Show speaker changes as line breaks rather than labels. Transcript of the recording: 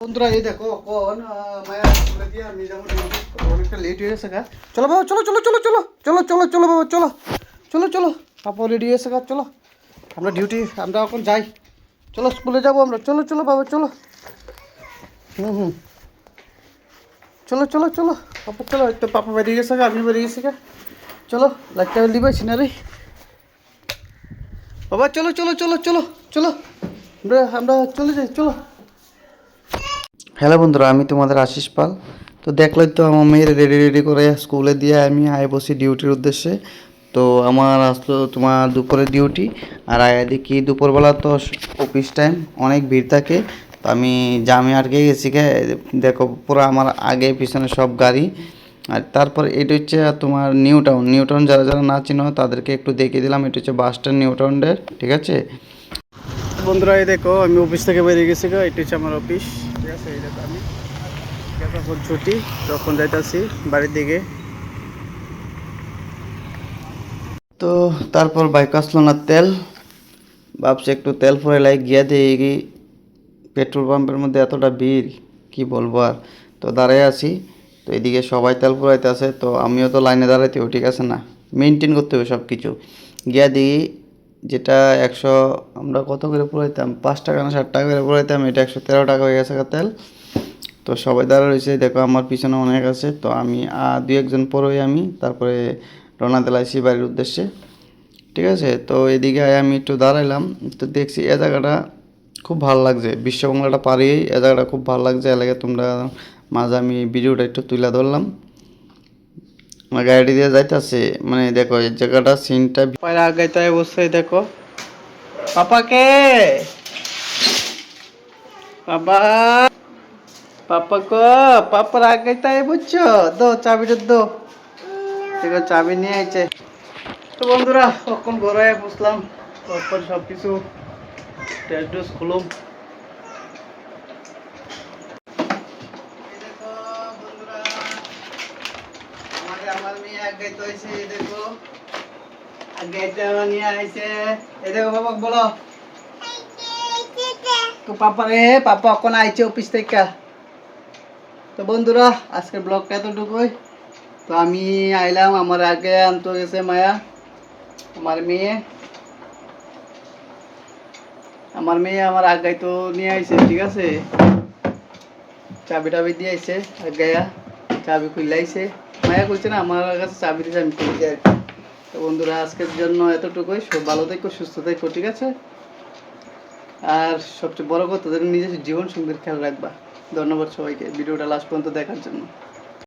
বন্ধুরা এই দেখো কোন মায়া স্কুলে দিয়ে আমি যাবো অনেকটা লেট হয়ে গেছে গা। চলো বাবা চলো চলো চলো চলো চলো চলো চলো বাবা চলো চলো চলো পাপা রেডি হয়েছে গা। চলো আমরা ডিউটি আমরা এখন যাই। চলো স্কুলে যাবো আমরা। চলো চলো বাবা চলো। হুম চলো চলো চলো পাপা চলো। তো পাপা বেরিয়ে গেছে গা, আমি বেরিয়ে গেছি গা। চলো লাইটটা দিবে সিনারি বাবা। চলো চলো চলো চলো চলো আমরা চলে যাই চলো। হ্যালো বন্ধুরা, আমি তোমাদের আশিস পাল। তো দেখলেই তো আমার মেয়ের রেডি করে স্কুলে দিয়ে আমি আয় বসি ডিউটির উদ্দেশ্যে। তো আমার আসলো তোমার দুপুরে ডিউটি, আর আয় দেখি দুপুরবেলা তো অফিস টাইম, অনেক ভিড় থাকে। তো আমি জামে আটকে গেছি গে। দেখো পুরো আমার আগে পিছনে সব গাড়ি। আর তারপর এটা হচ্ছে তোমার নিউ টাউন যারা যারা না চিনো তাদেরকে একটু দেখিয়ে দিলাম। এটা হচ্ছে বাস স্ট্যান্ড নিউ টাউনের, ঠিক আছে বন্ধুরা। এই দেখো আমি অফিস থেকে বেরিয়ে গেছি গা। এটা হচ্ছে আমার অফিস, ঠিক আছে। এই দেখো আমি এখন ছুটি, তখন যাইতাছি বাড়ির দিকে। তো তারপর বাইক আসলো না তেল, ভাবছি একটু তেল ফুরাইলাই গিয়া দিয়ে কি পেট্রোল পাম্পের মধ্যে এতটা ভিড় কি বলবো আর। তো দাঁড়াই আছি, তো এদিকে সবাই তেল ফুরাইতে আছে, তো আমিও তো লাইনে দাঁড়াইতে হবে, ঠিক আছে না, মেনটেন করতে হবে সব কিছু। গিয়া দিই যেটা 100 আমরা কত করে পুরাইতাম, 5 টাকা না 60 টাকা করে পুরাইতাম, এটা 113 টাকা হয়ে গেছে তেল। তো সবাই দাঁড়া রয়েছে, দেখো আমার পিছনে অনেক আছে। তো আমি দুই একজন পরেই আমি তারপরে রওনা দিলাইছি বাড়ির উদ্দেশ্যে, ঠিক আছে। তো এদিকে আমি একটু দাঁড়াইলাম, তো দেখছি এ জায়গাটা খুব ভালো লাগছে, বিশ্ববাংলাটা পারি এ জায়গাটা খুব ভালো লাগছে। এলাকা তোমরা মাঝে আমি ভিডিওটা একটু তুলে ধরলাম। আমার গাড়ি দিয়ে যাইতেছে, মানে দেখো এই জায়গাটা সিনটা পায়রা আগাইতে অবস্থায় দেখো পাপাকে। বাবা পাপা কো পাপার আগাইতে বুঝছো, দো চাবিটা দো। ঠিক আছে চাবি নিয়ে আইছে। তো বন্ধুরা কখন ঘরে বুঝলাম, তারপর সব কিছু ট্যাস খুলুম। আমার মেয়ে আগাইতে হয়েছে, এই দেখো আগাইতে নিয়ে আইছে। এই দেখো বাবা বলো তো পাপা রে, পাপা এখন আইছে অফিস থেকে। তো বন্ধুরা আজকের ব্লগটা এতটুকুই। তো আমি আইলাম, আমার আগে আনতে গেছে মায়া, আমার মেয়ে আমার আগাই তো নিয়ে আইছে, ঠিক আছে। চাবি টাবি দিয়ে আইছে আগাইয়া, চাবি খুলে আইছে। মায়া কইছে না আমার কাছে চাবি দিয়েছে, আমি খুলে দিই আর কি। তো বন্ধুরা আজকের জন্য এতটুকুই। সব ভালো থেকো, সুস্থ থেকো, ঠিক আছে। আর সবচেয়ে বড় কথা, নিজের জীবন সঙ্গীর খেয়াল রাখবা। ধন্যবাদ সবাইকে ভিডিওটা লাস্ট পর্যন্ত দেখার জন্য।